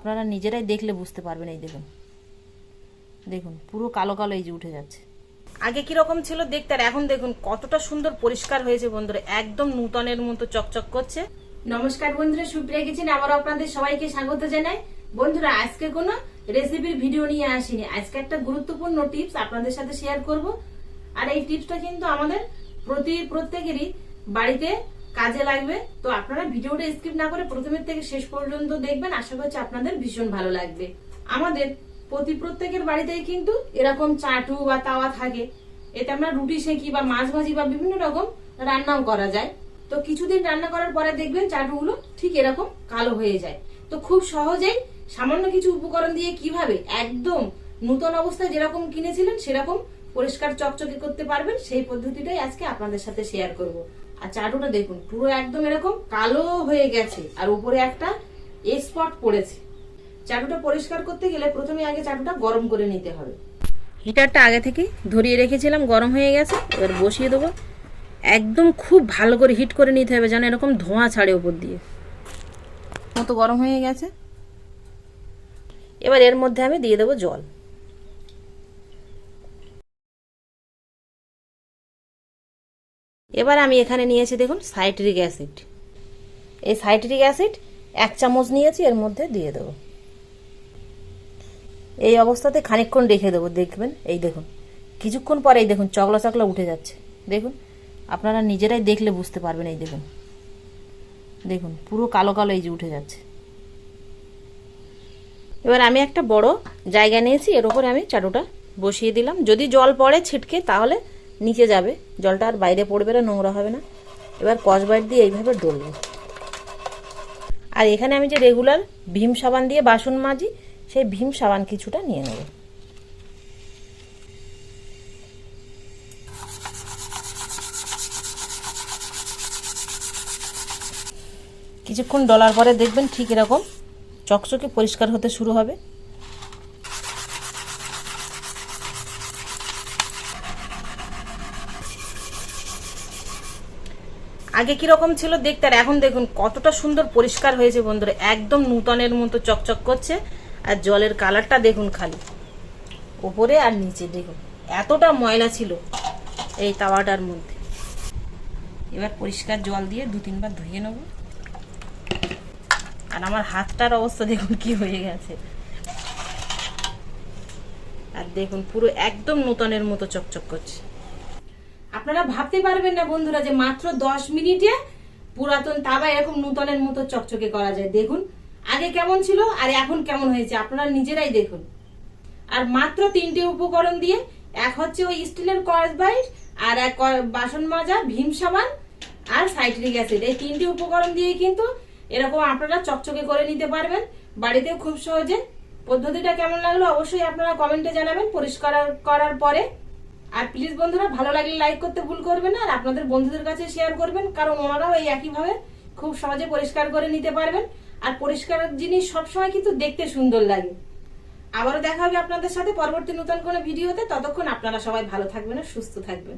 আপনারা নিজেরাই দেখলে বুঝতে পারবেন। এই দেখুন, দেখুন পুরো কালো কালো এই যে উঠে যাচ্ছে। আগে কিরকম ছিল দেখতে, আর এখন দেখুন কতটা সুন্দর পরিষ্কার হয়েছে বন্ধুরা, একদম নূতনের মতো চকচক করছে। নমস্কার বন্ধুরা, সুপ্রিয়া কিচেন আবার আপনাদের সবাইকে স্বাগত জানাই। বন্ধুরা, আজকে কোনো রেসিপির ভিডিও নিয়ে আসিনি, আজকে একটা গুরুত্বপূর্ণ টিপস আপনাদের সাথে শেয়ার করব। আর এই টিপসটা কিন্তু আমাদের প্রত্যেকেরই বাড়িতে কাজে লাগবে। তো আপনারা ভিডিওটা স্কিপ না করে প্রথমের থেকে শেষ পর্যন্ত দেখবেন, আশা করছি আপনাদের ভীষণ ভালো লাগবে। আমাদের প্রত্যেকের বাড়িতেই কিন্তু এরকম চাটু বা তাওয়া থাকে, এতে আমরা রুটি সেঁকি বা মাছ ভাজি বা বিভিন্ন রকম রান্নাও করা যায়। তো কিছুদিন রান্না করার পরে দেখবেন চাটুগুলো ঠিক এরকম কালো হয়ে যায়। তো খুব সহজেই সামান্য কিছু উপকরণ দিয়ে কিভাবে একদম নতুন অবস্থায় যেরকম কিনেছিলেন সেরকম পরিষ্কার চকচকে করতে পারবেন, সেই পদ্ধতিটাই আজকে আপনাদের সাথে শেয়ার করব। আর চাটুটা দেখুন পুরো একদম এরকম কালো হয়ে গেছে, আর উপরে একটা স্পট পড়েছে। চাটুটা পরিষ্কার করতে গেলে প্রথমে আগে চাটুটা গরম করে নিতে হবে। হিটারটা আগে থেকে ধরিয়ে রেখেছিলাম, গরম হয়ে গেছে, এবার বসিয়ে দেবো। একদম খুব ভালো করে হিট করে নিতে হবে, যেন এরকম ধোঁয়া ছাড়ে উপর দিয়ে। মতো গরম হয়ে গেছে, এবার এর মধ্যে আমি দিয়ে দেবো জল। এবার আমি এখানে নিয়েছি দেখুন সাইট্রিক অ্যাসিড। এই সাইট্রিক অ্যাসিড 1 চামচ নিয়েছি, এর মধ্যে দিয়ে দেবো। এই অবস্থাতে খানিকক্ষণ রেখে দেবো, দেখবেন এই দেখুন কিছুক্ষণ পরে এই দেখুন চকলা চকলা উঠে যাচ্ছে। দেখুন আপনারা নিজেরাই দেখলে বুঝতে পারবেন। এই দেখুন, দেখুন পুরো কালো কালো এই যে উঠে যাচ্ছে। এবার আমি একটা বড় জায়গা নিয়েছি, এর উপরে আমি চাটুটা বসিয়ে দিলাম। যদি জল পড়ে ছিটকে তাহলে নিচে যাবে, জলটা আর বাইরে পড়বে না, নোংরা হবে না। এবার কসবাইট দিয়ে এইভাবে ডলবো। আর এখানে আমি যে রেগুলার ভীম সাবান দিয়ে বাসন মাজি, সেই ভীম সাবান কিছুটা নিয়ে নেব। কিছুক্ষণ ডলার পরে দেখবেন ঠিক এরকম চকচকে পরিষ্কার হতে শুরু হবে। আগে কিরকম ছিল দেখতে, আর এখন দেখুন কতটা সুন্দর পরিষ্কার হয়েছে বন্ধুরা, একদম নূতনের মতো চকচক করছে। আর জলের কালারটা দেখুন, খালি ওপরে আর নিচে দেখুন এতটা ময়লা ছিল এই তাওয়াটার মধ্যে। এবার পরিষ্কার জল দিয়ে 2-3 বার ধুয়ে নেব। আর আমার হাতটার অবস্থা দেখুন কি হয়ে গেছে। আর দেখুন পুরো একদম নূতনের মতো চকচক করছে। আপনারা ভাবতে পারবেন না বন্ধুরা যে মাত্র 10 মিনিটে পুরাতন তাওয়া এরকম নূতনের মতো চকচকে করা যায়। দেখুন আগে কেমন ছিল আর এখন কেমন হয়েছে, আপনারা নিজেরাই দেখুন। আর মাত্র 3টে উপকরণ দিয়ে, এক হচ্ছে ওই স্টিলের কসবাইট, আর এক বাসন মাজা ভীম সাবান আর সাইট্রিক অ্যাসিড, এই 3টে উপকরণ দিয়ে কিন্তু এরকম আপনারা চকচকে করে নিতে পারবেন বাড়িতেও খুব সহজে। পদ্ধতিটা কেমন লাগলো অবশ্যই আপনারা কমেন্টে জানাবেন পরিষ্কার করার পরে। আর প্লিজ বন্ধুরা, ভালো লাগলে লাইক করতে ভুল করবেন না, আর আপনাদের বন্ধুদের কাছে শেয়ার করবেন, কারণ ওনারাও এই একইভাবে খুব সহজে পরিষ্কার করে নিতে পারবেন। আর পরিষ্কার জিনিস সবসময় কিন্তু দেখতে সুন্দর লাগে। আবারও দেখা হবে আপনাদের সাথে পরবর্তী নতুন কোনো ভিডিওতে। ততক্ষণ আপনারা সবাই ভালো থাকবেন আর সুস্থ থাকবেন।